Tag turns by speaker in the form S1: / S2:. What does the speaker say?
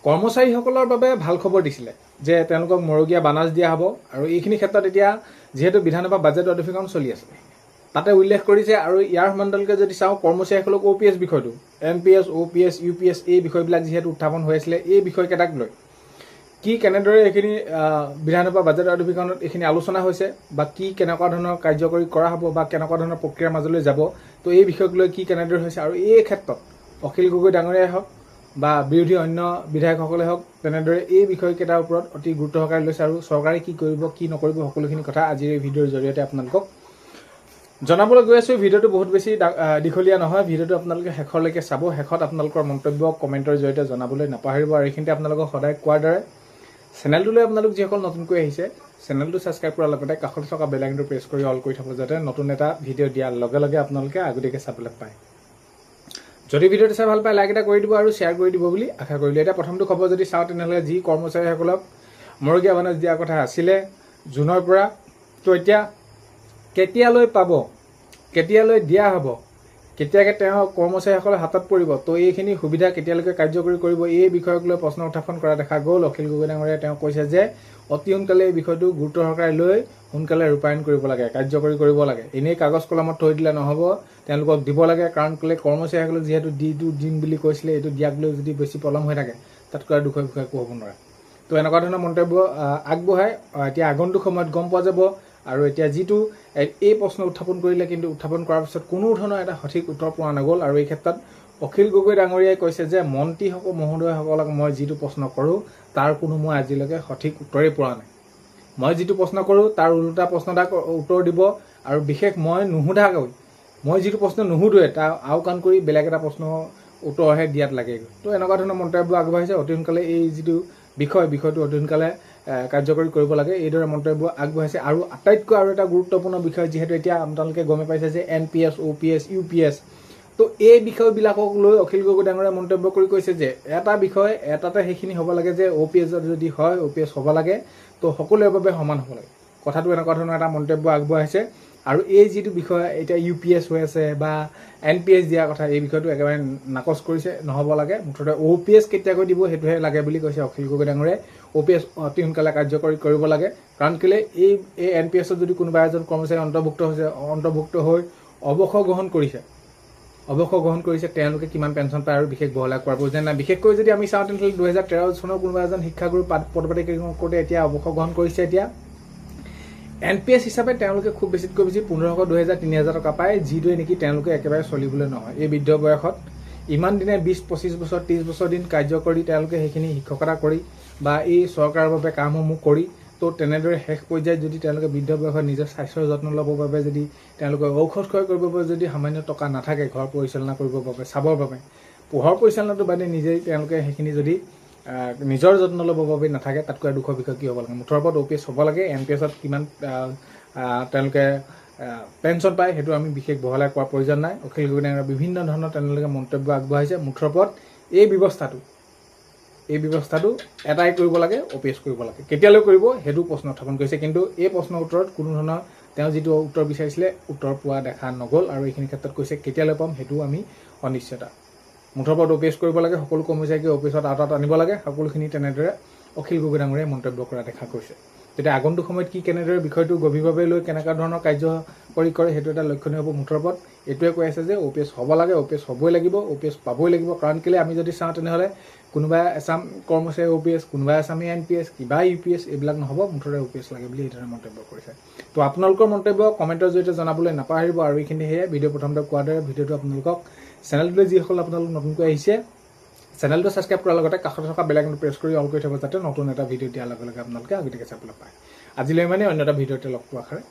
S1: কৰ্মচাৰীসকলৰ বাবে ভাল খবৰ দিছিলে যে তেওঁলোকক মৰগীয়া বানাজ দিয়া হ'ব আৰু এইখিনি ক্ষেত্ৰত এতিয়া যিহেতু বিধানসভা বাজেট অধিৱেশন চলি আছে তাতে উল্লেখ কৰিছে আৰু ইয়াৰ সমান্তৰালকৈ যদি চাওঁ কৰ্মচাৰীসকলক OPS বিষয়টো NPS OPS UPS এই বিষয়বিলাক যিহেতু উত্থাপন হৈ আছিলে এই বিষয়কেইটাক লৈ কি কেনেদৰে এইখিনি বিধানসভা বাজেট অধিৱেশনত এইখিনি আলোচনা হৈছে বা কি কেনেকুৱা ধৰণৰ কাৰ্যকৰী কৰা হ'ব বা কেনেকুৱা ধৰণৰ প্ৰক্ৰিয়াৰ মাজলৈ যাব তো এই বিষয়ক লৈ কি কেনেদৰে হৈছে আৰু এই ক্ষেত্ৰত অখিল গগৈ ডাঙৰীয়াই হওক বা বিৰোধী অন্য বিধায়কসকলে হওক তেনেদৰে এই বিষয়কেইটাৰ ওপৰত অতি গুৰুত্ব সহকাৰে লৈছে আৰু চৰকাৰে কি কৰিব কি নকৰিব সকলোখিনি কথা আজিৰ এই ভিডিঅ'ৰ জৰিয়তে আপোনালোকক জনাবলৈ গৈ আছোঁ। ভিডিঅ'টো বহুত বেছি দীঘলীয়া নহয়, ভিডিঅ'টো আপোনালোকে শেষলৈকে চাব। শেষত আপোনালোকৰ মন্তব্য কমেণ্টৰ জৰিয়তে জনাবলৈ নাপাহৰিব আৰু এইখিনিতে আপোনালোকক সদায় কোৱাৰ দৰে চেনেলটোলৈ আপোনালোক যিসকল নতুনকৈ আহিছে চেনেলটো ছাবস্ক্ৰাইব কৰাৰ লগতে কাষতে থকা বেল আইকনটো প্ৰেছ কৰি অল কৰি থ'ব যাতে নতুন এটা ভিডিঅ' দিয়াৰ লগে লগে আপোনালোকে আগতীয়াকৈ চাবলৈ পায়। যদি ভিডিঅ'টো চাই ভাল পায় লাইক এটা কৰি দিব আৰু শ্বেয়াৰ কৰি দিব বুলি আশা কৰিলোঁ। এতিয়া প্ৰথমটো খবৰ যদি চাওঁ তেনেহ'লে যি কৰ্মচাৰীসকলক মৰগীয়া বানাজ দিয়াৰ কথা আছিলে জুনৰ পৰা, তো এতিয়া কেতিয়ালৈ পাব, কেতিয়ালৈ দিয়া হ'ব, কেতিয়াকৈ তেওঁ কৰ্মচাৰীসকলৰ হাতত পৰিব, তো এইখিনি সুবিধা কেতিয়ালৈকে কাৰ্যকৰী কৰিব এই বিষয়ক লৈ প্ৰশ্ন উত্থাপন কৰা দেখা গ'ল। অখিল গগৈ ডাঙৰীয়াই তেওঁ কৈছে যে অতি সোনকালে এই বিষয়টো গুৰুত্ব সহকাৰে লৈ সোনকালে ৰূপায়ণ কৰিব লাগে, কাৰ্যকৰী কৰিব লাগে। এনেই কাগজ কলমত থৈ দিলে নহ'ব, তেওঁলোকক দিব লাগে। কাৰণ কেলৈ কৰ্মচাৰীসকলক যিহেতু দিম বুলি কৈছিলে, এইটো দিয়াক লৈ যদি বেছি পলম হৈ থাকে তাতকৈ আৰু দুখৰ বিষয়ে একো হ'ব নোৱাৰে। তো এনেকুৱা ধৰণৰ মন্তব্য আগবঢ়াই এতিয়া আগন্তুক সময়ত গম পোৱা যাব। আৰু এতিয়া যিটো এই প্ৰশ্ন উত্থাপন কৰিলে কিন্তু উত্থাপন কৰাৰ পিছত কোনো ধৰণৰ এটা সঠিক উত্তৰ পোৱা নগ'ল আৰু এই ক্ষেত্ৰত অখিল গগৈ ডাঙৰীয়াই কৈছে যে মন্ত্ৰীসকল মহোদয়সকলক মই যিটো প্ৰশ্ন কৰোঁ তাৰ কোনো মই আজিলৈকে সঠিক উত্তৰেই পোৱা নাই। মই যিটো প্ৰশ্ন কৰোঁ তাৰ ওলোটা প্ৰশ্ন এটা উত্তৰ দিব আৰু বিশেষ মই নুসুধাকৈ মই যিটো প্ৰশ্ন নুসুধোৱে তাৰ আওকাণ কৰি বেলেগ এটা প্ৰশ্ন উত্তৰহে দিয়াত লাগেগৈ। তো এনেকুৱা ধৰণৰ মন্তব্য আগবঢ়াইছে। অতি সোনকালে এই যিটো বিষয়টো অতি সোনকালে কাৰ্যকৰী কৰিব লাগে এইদৰে মন্তব্য আগবঢ়াইছে। আৰু আটাইতকৈ আৰু এটা গুৰুত্বপূৰ্ণ বিষয় যিহেতু এতিয়া আপোনালোকে গমে পাইছে যে NPS OPS UPS, তো এই বিষয়বিলাকক লৈ অখিল গগৈ ডাঙৰীয়াই মন্তব্য কৰি কৈছে যে এটা বিষয় এটাতে সেইখিনি হ'ব লাগে যে OPS যদি হয় OPS হ'ব লাগে, তো সকলোৰে বাবে সমান হ'ব লাগে। কথাটো এনেকুৱা ধৰণৰ এটা মন্তব্য আগবঢ়াইছে। আৰু এই যিটো বিষয় এতিয়া UPS হৈ আছে বা NPS দিয়াৰ কথা এই বিষয়টো একেবাৰে নাকচ কৰিছে, নহ'ব লাগে। মুঠতে OPS কেতিয়াকৈ দিব সেইটোহে লাগে বুলি কৈছে অখিল গগৈ ডাঙৰীয়াই। OPS অতি সোনকালে কাৰ্যকৰী কৰিব লাগে। কাৰণ কেলৈ এই NPSত যদি কোনোবা এজন কৰ্মচাৰী অন্তৰ্ভুক্ত হৈ অৱসৰ গ্ৰহণ কৰিছে তেওঁলোকে কিমান পেঞ্চন পায় আৰু বিশেষ বহলাই কোৱাৰ প্ৰয়োজন নাই। বিশেষকৈ যদি আমি চাওঁ তেনেহ'লে 2013 চনৰ কোনোবা এজন শিক্ষাগুৰু পদপাতি কৰোঁতে এতিয়া অৱসৰ গ্ৰহণ কৰিছে, এতিয়া NPS হিচাপে তেওঁলোকে খুব বেছিতকৈ বেছি 1500, 2000, 3000 টকা পায়, যিটোৱে নেকি তেওঁলোকে একেবাৰে চলিবলৈ নহয়। এই বৃদ্ধ বয়সত ইমান দিনে 20-25 বছৰ 30 বছৰ দিন কাৰ্য কৰি তেওঁলোকে সেইখিনি শিক্ষকতা কৰি বা এই চৰকাৰৰ বাবে কামসমূহ কৰি, তো তেনেদৰে শেষ পৰ্যায়ত যদি তেওঁলোকে বৃদ্ধ বয়সত নিজৰ স্বাস্থ্যৰ যত্ন ল'বৰ বাবে যদি তেওঁলোকে ঔষধ ক্ৰয় কৰিবৰ বাবে যদি সামান্য টকা নাথাকে ঘৰ পৰিচালনা কৰিবৰ বাবে চাবৰ বাবে, পোহৰ পৰিচালনাটো বাদে নিজেই তেওঁলোকে সেইখিনি যদি নিজৰ যত্ন ল'বৰ বাবে নাথাকে তাতকৈ আৰু দুখৰ বিষয় কি হ'ব লাগে। মুঠৰ ওপৰত OPS হ'ব লাগে। NPSত কিমান তেওঁলোকে পেঞ্চন পায় সেইটো আমি বিশেষ বহলাই কোৱাৰ প্ৰয়োজন নাই। অখিল গগৈ ডাঙৰীয়াই বিভিন্ন ধৰণৰ তেওঁলোকে মন্তব্য আগবঢ়াইছে। মুঠৰ ওপৰত এই ব্যৱস্থাটো এটাই কৰিব লাগে, OPS কৰিব লাগে। কেতিয়ালৈ কৰিব সেইটো প্ৰশ্ন উত্থাপন কৰিছে, কিন্তু এই প্ৰশ্নৰ উত্তৰত কোনো ধৰণৰ তেওঁ যিটো উত্তৰ বিচাৰিছিলে উত্তৰ পোৱা দেখা নগ'ল আৰু এইখিনি ক্ষেত্ৰত কৈছে কেতিয়ালৈ পাম সেইটো আমি অনিশ্চয়তা। মুঠৰ ওপৰত OPS কৰিব লাগে, সকলো কৰ্মচাৰীকে OPSত আঁতৰত আনিব লাগে, সকলোখিনি তেনেদৰে অখিল গগৈ ডাঙৰীয়াই মন্তব্য কৰা দেখা গৈছে। তেতিয়া আগন্তুক সময়ত কি কেনেদৰে বিষয়টো গভীৰভাৱে লৈ কেনেকুৱা ধৰণৰ কাৰ্যকৰী কৰে সেইটো এটা লক্ষণীয় হ'ব। মুঠৰ ওপৰত এইটোৱে কৈ আছে যে OPS হ'ব লাগে, OPS হ'বই লাগিব, OPS পাবই লাগিব। কাৰণ কেলৈ আমি যদি চাওঁ তেনেহ'লে কোনোবা এচাম কৰ্মচাৰী OPS, কোনোবা এচামে NPS, কিবা UPS এইবিলাক নহ'ব, মুঠতে OPS লাগে বুলি এইদৰে মন্তব্য কৰিছে। তো আপোনালোকৰ মন্তব্য কমেণ্টৰ জৰিয়তে জনাবলৈ নাপাহৰিব। আৰু এইখিনি সেয়ে ভিডিঅ' প্ৰথমতে কোৱাৰ দৰে ভিডিঅ'টো আপোনালোকক চেনেলটোলৈ যিসকল আপোনালোক নতুনকৈ আহিছে চেনেলটো ছাবস্ক্ৰাইব কৰাৰ লগতে কাষতে থকা বেল আইকনটো প্ৰেছ কৰি অল কৰি থ'ব যাতে নতুন এটা ভিডিঅ' দিয়াৰ লগে লগে আপোনালোকে আগতীয়াকৈ চাবলৈ পায়। আজিলৈ মানে অন্য এটা ভিডিঅ'তে লগ পোৱাৰ আশাৰে